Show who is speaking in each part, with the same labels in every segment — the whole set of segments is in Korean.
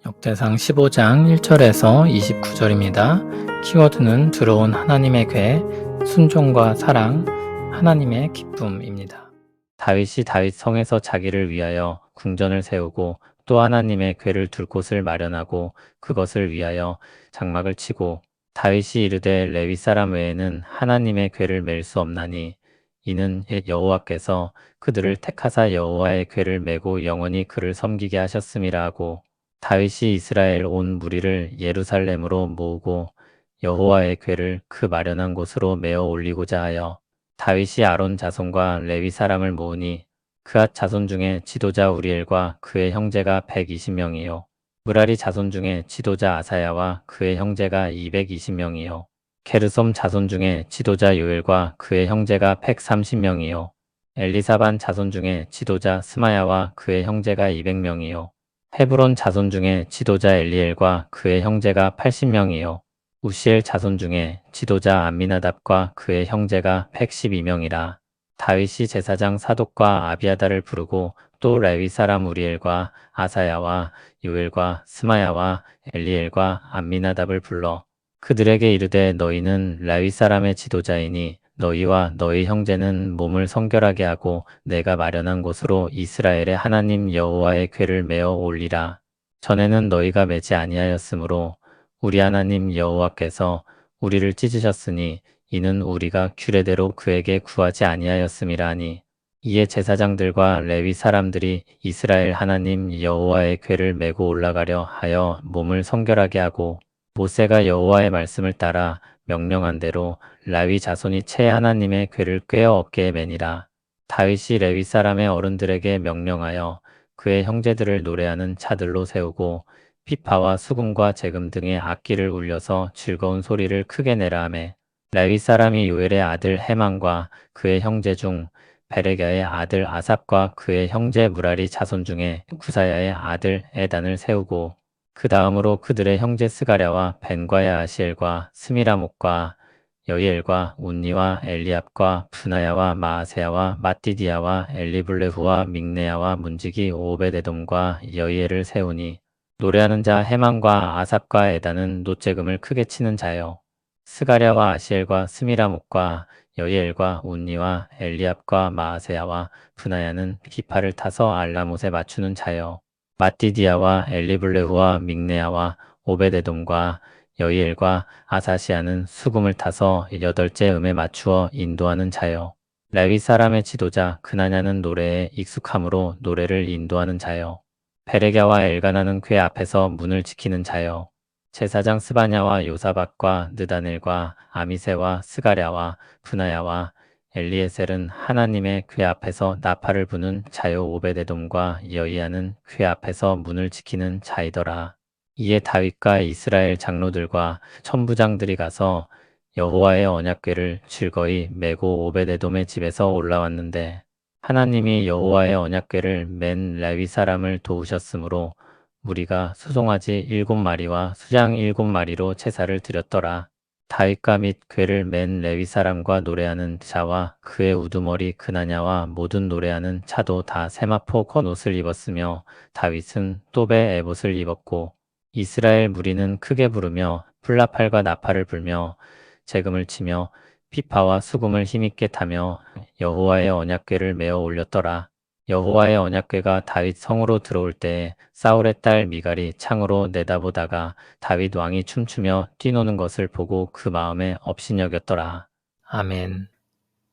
Speaker 1: 역대상 15장 1절에서 29절입니다. 키워드는 들어온 하나님의 궤, 순종과 사랑, 하나님의 기쁨입니다. 다윗이 다윗 성에서 자기를 위하여 궁전을 세우고 또 하나님의 궤를 둘 곳을 마련하고 그것을 위하여 장막을 치고 다윗이 이르되 레위 사람 외에는 하나님의 궤를 맬 수 없나니 이는 옛 여호와께서 그들을 택하사 여호와의 궤를 메고 영원히 그를 섬기게 하셨음이라 하고 다윗이 이스라엘 온 무리를 예루살렘으로 모으고 여호와의 궤를 그 마련한 곳으로 메어 올리고자 하여 다윗이 아론 자손과 레위 사람을 모으니 그앗 자손 중에 지도자 우리엘과 그의 형제가 120명이요 므라리 자손 중에 지도자 아사야와 그의 형제가 220명이요 게르솜 자손 중에 지도자 요엘과 그의 형제가 130명이요 엘리사반 자손 중에 지도자 스마야와 그의 형제가 200명이요 헤브론 자손 중에 지도자 엘리엘과 그의 형제가 80명이요 우시엘 자손 중에 지도자 암미나답과 그의 형제가 112명이라. 다윗이 제사장 사독과 아비아다를 부르고 또 레위 사람 우리엘과 아사야와 요엘과 스마야와 엘리엘과 암미나답을 불러 그들에게 이르되 너희는 레위 사람의 지도자이니 너희와 너희 형제는 몸을 성결하게 하고 내가 마련한 곳으로 이스라엘의 하나님 여호와의 궤를 메어 올리라. 전에는 너희가 매지 아니하였으므로 우리 하나님 여호와께서 우리를 찢으셨으니 이는 우리가 규례대로 그에게 구하지 아니하였음이라 하니 이에 제사장들과 레위 사람들이 이스라엘 하나님 여호와의 궤를 메고 올라가려 하여 몸을 성결하게 하고 모세가 여호와의 말씀을 따라 명령한 대로 라위 자손이 채 하나님의 궤를 꿰어 어깨에 매니라. 다윗이 레위 사람의 어른들에게 명령하여 그의 형제들을 노래하는 차들로 세우고 피파와 수금과 재금 등의 악기를 울려서 즐거운 소리를 크게 내라 하매 레위 사람이 요엘의 아들 헤만과 그의 형제 중 베레가의 아들 아삽과 그의 형제 무라리 자손 중에 구사야의 아들 에단을 세우고 그 다음으로 그들의 형제 스가랴와 벤과 야시엘과 스미라목과 여이엘과 운니와 엘리압과 브나야와 마아세야와 마띠디야와 엘리블레후와 믹네야와 문지기 오베데돔과 여이엘을 세우니 노래하는 자 헤만과 아삽과 에단은 노재금을 크게 치는 자요. 스가랴와 아시엘과 스미라목과 여이엘과 운니와 엘리압과 마아세야와 브나야는 기파를 타서 알라못에 맞추는 자요. 마띠디야와 엘리블레후와 믹네야와 오베데돔과 여이엘과 아사시아는 수금을 타서 8째 음에 맞추어 인도하는 자요. 레위 사람의 지도자 그나냐는 노래에 익숙함으로 노래를 인도하는 자요. 베레갸와 엘가나는 궤 앞에서 문을 지키는 자요. 제사장 스바냐와 요사박과 느다넬과 아미세와 스가랴와 브나야와 엘리에셀은 하나님의 궤 앞에서 나팔을 부는 자요 오베데돔과 여이야는 궤 앞에서 문을 지키는 자이더라. 이에 다윗과 이스라엘 장로들과 천부장들이 가서 여호와의 언약궤를 즐거이 메고 오베데돔의 집에서 올라왔는데 하나님이 여호와의 언약궤를 맨 레위 사람을 도우셨으므로 무리가 수송아지 7마리와 수장 7마리로 제사를 드렸더라. 다윗과 및 궤를 맨 레위 사람과 노래하는 자와 그의 우두머리 그나냐와 모든 노래하는 차도 다 세마포 겉옷을 입었으며 다윗은 또베 에봇을 입었고 이스라엘 무리는 크게 부르며 플라팔과 나팔을 불며 재금을 치며 피파와 수금을 힘있게 타며 여호와의 언약궤를 메어 올렸더라. 여호와의 언약궤가 다윗 성으로 들어올 때 사울의 딸 미갈이 창으로 내다보다가 다윗 왕이 춤추며 뛰노는 것을 보고 그 마음에 업신여겼더라. 아멘.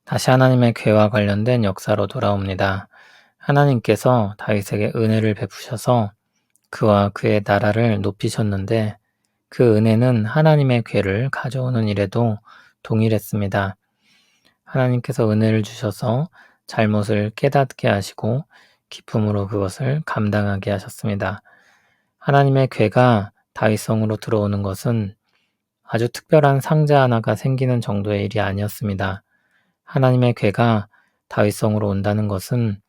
Speaker 1: 다시 하나님의 궤와 관련된 역사로 돌아옵니다. 하나님께서 다윗에게 은혜를 베푸셔서 그와 그의 나라를 높이셨는데 그 은혜는 하나님의 궤를 가져오는 일에도 동일했습니다. 하나님께서 은혜를 주셔서 잘못을 깨닫게 하시고 기쁨으로 그것을 감당하게 하셨습니다. 하나님의 궤가 다윗성으로 들어오는 것은 아주 특별한 상자 하나가 생기는 정도의 일이 아니었습니다. 하나님의 궤가 다윗성으로 온다는 것은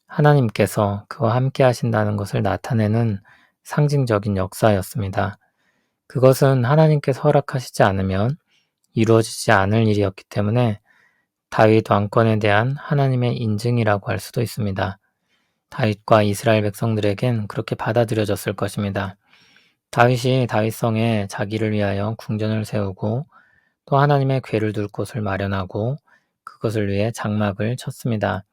Speaker 1: 하나님께서 그와 함께 하신다는 것을 나타내는 상징적인 역사였습니다. 그것은 하나님께서 허락하시지 않으면 이루어지지 않을 일이었기 때문에 다윗 왕권에 대한 하나님의 인증이라고 할 수도 있습니다. 다윗과 이스라엘 백성들에겐 그렇게 받아들여졌을 것입니다. 다윗이 다윗성에 자기를 위하여 궁전을 세우고 또 하나님의 궤를 둘 곳을 마련하고 그것을 위해 장막을 쳤습니다.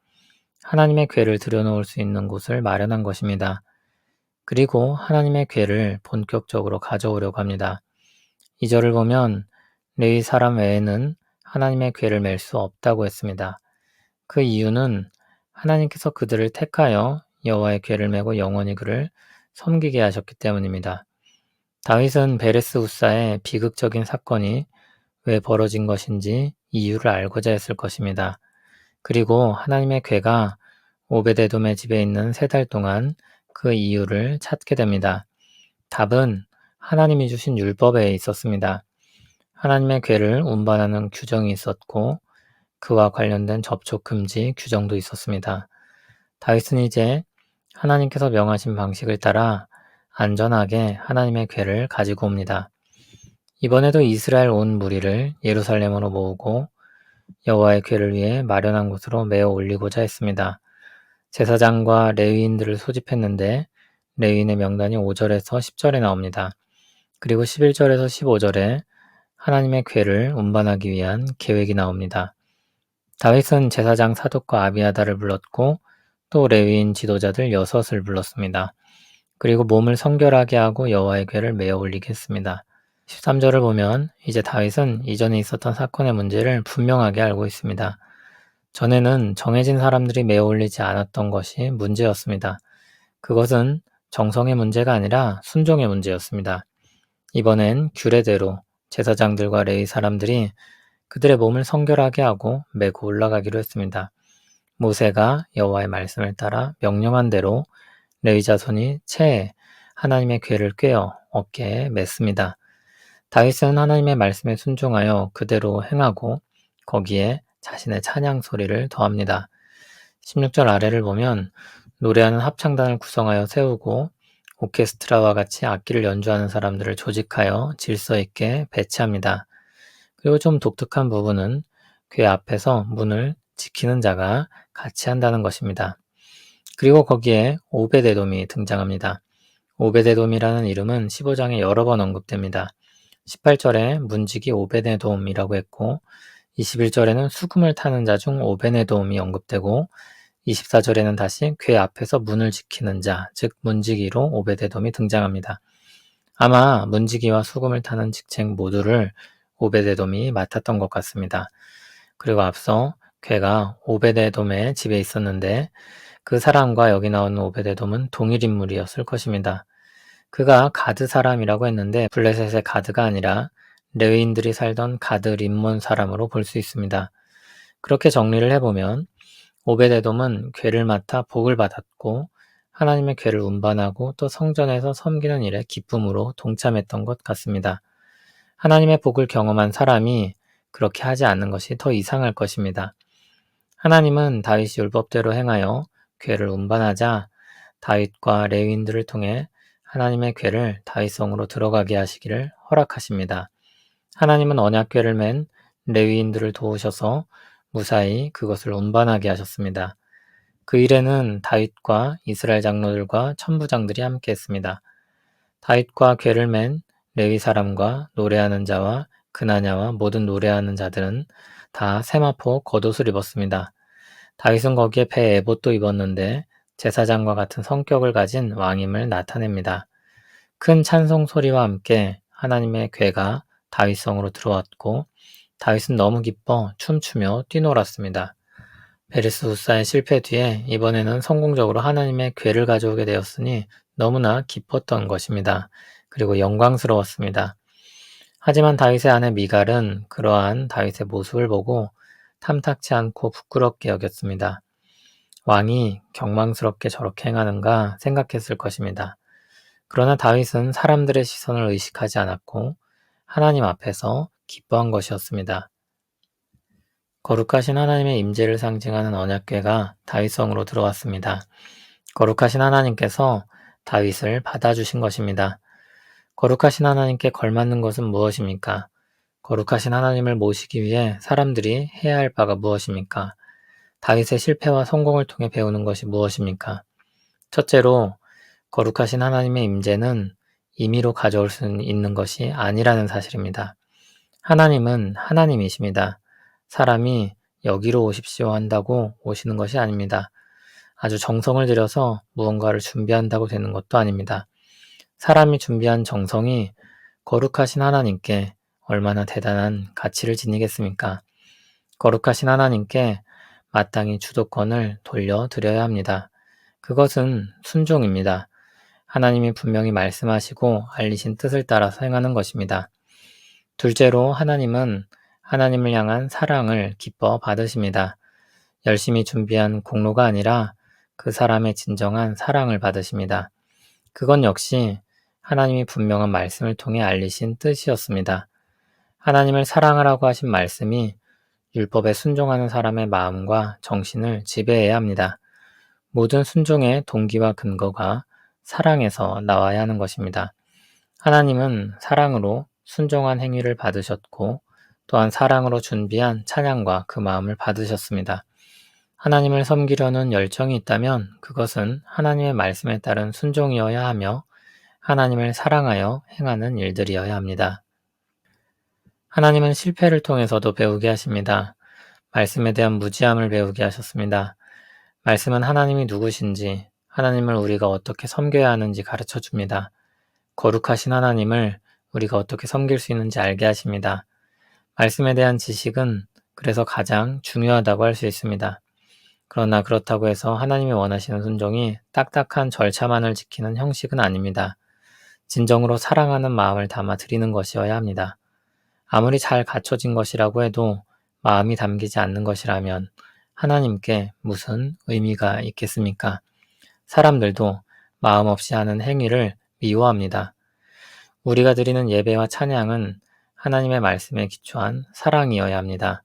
Speaker 1: 하나님의 궤를 들여놓을 수 있는 곳을 마련한 것입니다. 그리고 하나님의 궤를 본격적으로 가져오려고 합니다. 2절을 보면 레위 사람 외에는 하나님의 궤를 맬 수 없다고 했습니다. 그 이유는 하나님께서 그들을 택하여 여호와의 궤를 메고 영원히 그를 섬기게 하셨기 때문입니다. 다윗은 베레스 우사의 비극적인 사건이 왜 벌어진 것인지 이유를 알고자 했을 것입니다. 그리고 하나님의 궤가 오베데돔의 집에 있는 3달 동안 그 이유를 찾게 됩니다. 답은 하나님이 주신 율법에 있었습니다. 하나님의 궤를 운반하는 규정이 있었고 그와 관련된 접촉 금지 규정도 있었습니다. 다윗은 이제 하나님께서 명하신 방식을 따라 안전하게 하나님의 궤를 가지고 옵니다. 이번에도 이스라엘 온 무리를 예루살렘으로 모으고 여호와의 궤를 위해 마련한 곳으로 메어 올리고자 했습니다. 제사장과 레위인들을 소집했는데 레위인의 명단이 5절에서 10절에 나옵니다. 그리고 11절에서 15절에 하나님의 궤를 운반하기 위한 계획이 나옵니다. 다윗은 제사장 사독과 아비아다를 불렀고 또 레위인 지도자들 6을 불렀습니다. 그리고 몸을 성결하게 하고 여호와의 궤를 메어 올리게 했습니다. 13절을 보면 이제 다윗은 이전에 있었던 사건의 문제를 분명하게 알고 있습니다. 전에는 정해진 사람들이 메어 올리지 않았던 것이 문제였습니다. 그것은 정성의 문제가 아니라 순종의 문제였습니다. 이번엔 규례대로 제사장들과 레위 사람들이 그들의 몸을 성결하게 하고 메고 올라가기로 했습니다. 모세가 여호와의 말씀을 따라 명령한 대로 레위 자손이 채에 하나님의 궤를 꿰어 어깨에 맸습니다. 다윗은 하나님의 말씀에 순종하여 그대로 행하고 거기에 자신의 찬양 소리를 더합니다. 16절 아래를 보면 노래하는 합창단을 구성하여 세우고 오케스트라와 같이 악기를 연주하는 사람들을 조직하여 질서 있게 배치합니다. 그리고 좀 독특한 부분은 궤 앞에서 문을 지키는 자가 같이 한다는 것입니다. 그리고 거기에 오베데돔이 등장합니다. 오베데돔이라는 이름은 15장에 여러 번 언급됩니다. 18절에 문지기 오베데돔이라고 했고 21절에는 수금을 타는 자 중 오베데돔이 언급되고 24절에는 다시 궤 앞에서 문을 지키는 자, 즉 문지기로 오베데돔이 등장합니다. 아마 문지기와 수금을 타는 직책 모두를 오베데돔이 맡았던 것 같습니다. 그리고 앞서 궤가 오베데돔의 집에 있었는데 그 사람과 여기 나오는 오베데돔은 동일 인물이었을 것입니다. 그가 가드 사람이라고 했는데 블레셋의 가드가 아니라 레위인들이 살던 가드 림몬 사람으로 볼 수 있습니다. 그렇게 정리를 해보면 오베데돔은 궤를 맡아 복을 받았고 하나님의 궤를 운반하고 또 성전에서 섬기는 일에 기쁨으로 동참했던 것 같습니다. 하나님의 복을 경험한 사람이 그렇게 하지 않는 것이 더 이상할 것입니다. 하나님은 다윗이 율법대로 행하여 궤를 운반하자 다윗과 레위인들을 통해 하나님의 궤를 다윗성으로 들어가게 하시기를 허락하십니다. 하나님은 언약궤를 맨 레위인들을 도우셔서 무사히 그것을 운반하게 하셨습니다. 그 일에는 다윗과 이스라엘 장로들과 천부장들이 함께 했습니다. 다윗과 궤를 맨 레위 사람과 노래하는 자와 그나냐와 모든 노래하는 자들은 다 세마포 겉옷을 입었습니다. 다윗은 거기에 배 에봇도 입었는데 제사장과 같은 성격을 가진 왕임을 나타냅니다. 큰 찬송 소리와 함께 하나님의 궤가 다윗성으로 들어왔고 다윗은 너무 기뻐 춤추며 뛰놀았습니다. 베레스 우사의 실패 뒤에 이번에는 성공적으로 하나님의 궤를 가져오게 되었으니 너무나 기뻤던 것입니다. 그리고 영광스러웠습니다. 하지만 다윗의 아내 미갈은 그러한 다윗의 모습을 보고 탐탁치 않고 부끄럽게 여겼습니다. 왕이 경망스럽게 저렇게 행하는가 생각했을 것입니다. 그러나 다윗은 사람들의 시선을 의식하지 않았고 하나님 앞에서 기뻐한 것이었습니다. 거룩하신 하나님의 임재를 상징하는 언약궤가 다윗성으로 들어왔습니다. 거룩하신 하나님께서 다윗을 받아주신 것입니다. 거룩하신 하나님께 걸맞는 것은 무엇입니까? 거룩하신 하나님을 모시기 위해 사람들이 해야 할 바가 무엇입니까? 다윗의 실패와 성공을 통해 배우는 것이 무엇입니까? 첫째로 거룩하신 하나님의 임재는 임의로 가져올 수 있는 것이 아니라는 사실입니다. 하나님은 하나님이십니다. 사람이 여기로 오십시오 한다고 오시는 것이 아닙니다. 아주 정성을 들여서 무언가를 준비한다고 되는 것도 아닙니다. 사람이 준비한 정성이 거룩하신 하나님께 얼마나 대단한 가치를 지니겠습니까? 거룩하신 하나님께 마땅히 주도권을 돌려드려야 합니다. 그것은 순종입니다. 하나님이 분명히 말씀하시고 알리신 뜻을 따라서 행하는 것입니다. 둘째로 하나님은 하나님을 향한 사랑을 기뻐 받으십니다. 열심히 준비한 공로가 아니라 그 사람의 진정한 사랑을 받으십니다. 그건 역시 하나님이 분명한 말씀을 통해 알리신 뜻이었습니다. 하나님을 사랑하라고 하신 말씀이 율법에 순종하는 사람의 마음과 정신을 지배해야 합니다. 모든 순종의 동기와 근거가 사랑에서 나와야 하는 것입니다. 하나님은 사랑으로 순종한 행위를 받으셨고 또한 사랑으로 준비한 찬양과 그 마음을 받으셨습니다. 하나님을 섬기려는 열정이 있다면 그것은 하나님의 말씀에 따른 순종이어야 하며 하나님을 사랑하여 행하는 일들이어야 합니다. 하나님은 실패를 통해서도 배우게 하십니다. 말씀에 대한 무지함을 배우게 하셨습니다. 말씀은 하나님이 누구신지, 하나님을 우리가 어떻게 섬겨야 하는지 가르쳐 줍니다. 거룩하신 하나님을 우리가 어떻게 섬길 수 있는지 알게 하십니다. 말씀에 대한 지식은 그래서 가장 중요하다고 할 수 있습니다. 그러나 그렇다고 해서 하나님이 원하시는 순종이 딱딱한 절차만을 지키는 형식은 아닙니다. 진정으로 사랑하는 마음을 담아 드리는 것이어야 합니다. 아무리 잘 갖춰진 것이라고 해도 마음이 담기지 않는 것이라면 하나님께 무슨 의미가 있겠습니까? 사람들도 마음 없이 하는 행위를 미워합니다. 우리가 드리는 예배와 찬양은 하나님의 말씀에 기초한 사랑이어야 합니다.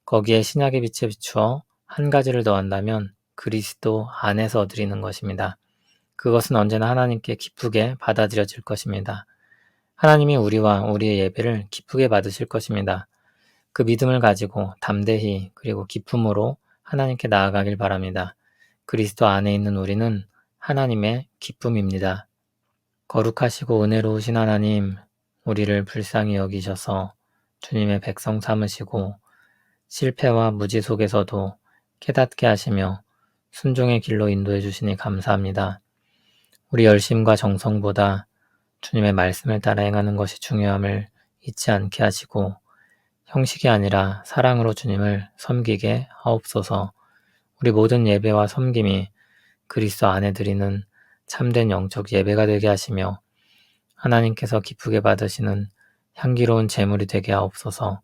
Speaker 1: 거기에 신약의 빛에 비추어 한 가지를 더한다면 그리스도 안에서 드리는 것입니다. 그것은 언제나 하나님께 기쁘게 받아들여질 것입니다. 하나님이 우리와 우리의 예배를 기쁘게 받으실 것입니다. 그 믿음을 가지고 담대히 그리고 기쁨으로 하나님께 나아가길 바랍니다. 그리스도 안에 있는 우리는 하나님의 기쁨입니다. 거룩하시고 은혜로우신 하나님, 우리를 불쌍히 여기셔서 주님의 백성 삼으시고 실패와 무지 속에서도 깨닫게 하시며 순종의 길로 인도해 주시니 감사합니다. 우리 열심과 정성보다 주님의 말씀을 따라 행하는 것이 중요함을 잊지 않게 하시고 형식이 아니라 사랑으로 주님을 섬기게 하옵소서. 우리 모든 예배와 섬김이 그리스도 안에 드리는 참된 영적 예배가 되게 하시며 하나님께서 기쁘게 받으시는 향기로운 제물이 되게 하옵소서.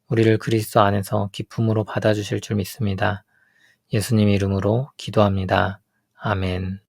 Speaker 1: 우리를 그리스도 안에서 기쁨으로 받아주실 줄 믿습니다. 예수님 이름으로 기도합니다. 아멘.